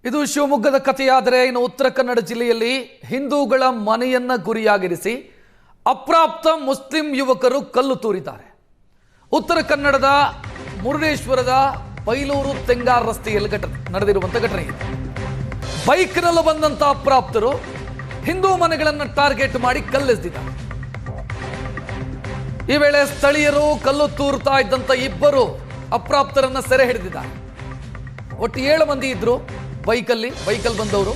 ಇದು ಶಿವಮೊಗ್ಗದ ಕಥೆಯಾದರೆ ಇನ್ನು ಉತ್ತರ ಕನ್ನಡ ಜಿಲ್ಲೆಯಲ್ಲಿ ಹಿಂದೂಗಳ ಮನೆಯನ್ನ ಗುರಿಯಾಗಿರಿಸಿ ಅಪ್ರಾಪ್ತ ಮುಸ್ಲಿಂ ಯುವಕರು ಕಲ್ಲು ತೂರಿದ್ದಾರೆ. ಉತ್ತರ ಕನ್ನಡದ ಮುರುಡೇಶ್ವರದ ಬೈಲೂರು ತೆಂಗಾರ್ ರಸ್ತೆಯಲ್ಲಿ ನಡೆದಿರುವಂತಹ ಘಟನೆ ಇದೆ. ಬೈಕ್ನಲ್ಲಿ ಬಂದಂತ ಅಪ್ರಾಪ್ತರು ಹಿಂದೂ ಮನೆಗಳನ್ನು ಟಾರ್ಗೆಟ್ ಮಾಡಿ ಕಲ್ಲೆಸೆದಿದ್ದಾರೆ. ಈ ವೇಳೆ ಸ್ಥಳೀಯರು ಕಲ್ಲು ತೂರ್ತಾ ಇದ್ದಂತ ಇಬ್ಬರು ಅಪ್ರಾಪ್ತರನ್ನ ಸೆರೆ ಹಿಡಿದಿದ್ದಾರೆ. ಒಟ್ಟು 7 ಮಂದಿ ಇದ್ರು ಬೈಕಲ್ಲಿ ಬಂದವರು.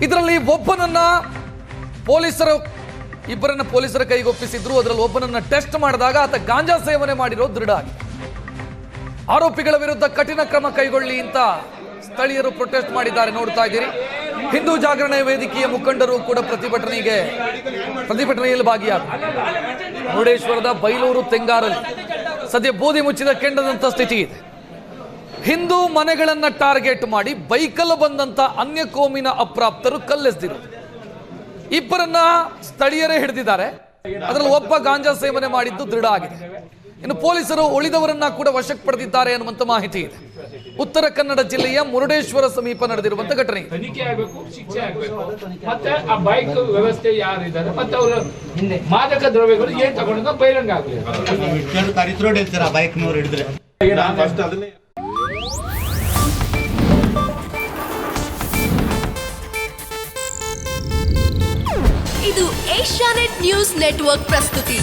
ಇದರಲ್ಲಿ ಒಬ್ಬನನ್ನ ಇಬ್ಬರನ್ನ ಪೊಲೀಸರ ಕೈಗೊಪ್ಪಿಸಿದ್ರು. ಅದರಲ್ಲಿ ಒಬ್ಬನನ್ನ ಟೆಸ್ಟ್ ಮಾಡಿದಾಗ ಆತ ಗಾಂಜಾ ಸೇವನೆ ಮಾಡಿರೋದು ದೃಢ ಆಗಿದೆ. ಆರೋಪಿಗಳ ವಿರುದ್ಧ ಕಠಿಣ ಕ್ರಮ ಕೈಗೊಳ್ಳಿ ಅಂತ ಸ್ಥಳೀಯರು ಪ್ರೊಟೆಸ್ಟ್ ಮಾಡಿದ್ದಾರೆ. ನೋಡ್ತಾ ಇದ್ದೀರಿ, ಹಿಂದೂ ಜಾಗರಣೆ ವೇದಿಕೆಯ ಮುಖಂಡರು ಕೂಡ ಪ್ರತಿಭಟನೆಯಲ್ಲಿ ಭಾಗಿಯಾಗಿದ್ದಾರೆ. ಮುರುಡೇಶ್ವರದ ಬೈಲೂರು ತೆಂಗಾರಲ್ಲಿ ಸದ್ಯ ಬೂದಿ ಮುಚ್ಚಿದ ಕೆಂಡದಂತ ಸ್ಥಿತಿ ಇದೆ. ಹಿಂದೂ ಮನೆಗಳನ್ನ ಟಾರ್ಗೆಟ್ ಮಾಡಿ ಬೈಕಲ್ಲಿ ಬಂದಂತ ಅನ್ಯ ಕೋಮಿನ ಅಪ್ರಾಪ್ತರು ಕಲ್ಲೆಸೆದಿರು. ಇಬ್ಬರನ್ನ ಸ್ಥಳೀಯರೇ ಹಿಡಿದಿದ್ದಾರೆ. ಅದರಲ್ಲಿ ಒಬ್ಬ ಗಾಂಜಾ ಸೇವನೆ ಮಾಡಿದ್ದು ದೃಢ ಆಗಿದೆ. ಇನ್ನು ಪೊಲೀಸರು ಉಳಿದವರನ್ನ ಕೂಡ ವಶಕ್ಕೆ ಪಡೆದಿದ್ದಾರೆ ಅನ್ನುವಂತ ಮಾಹಿತಿ ಇದೆ. ಉತ್ತರ ಕನ್ನಡ ಜಿಲ್ಲೆಯ ಮುರುಡೇಶ್ವರ ಸಮೀಪ ನಡೆದಿರುವಂತಹ ಘಟನೆ. ತನಿಖೆ ಆಗಬೇಕು, ಶಿಕ್ಷೆ ಆಗಬೇಕು. ಮತ್ತೆ ಆ ಬೈಕ್ ವ್ಯವಸ್ಥೆ ಯಾರಿದ್ದಾರೆ ಮತ್ತೆ ಅವರ ಮಾದಕ ದ್ರವ್ಯಗಳು ಏನ್ ತಗೊಂಡ ಬಹಿರಂಗ ಆಗಲಿ. ಇದು ಏಷ್ಯಾನೆಟ್ ನ್ಯೂಸ್ ನೆಟ್ವರ್ಕ್ ಪ್ರಸ್ತುತಿ.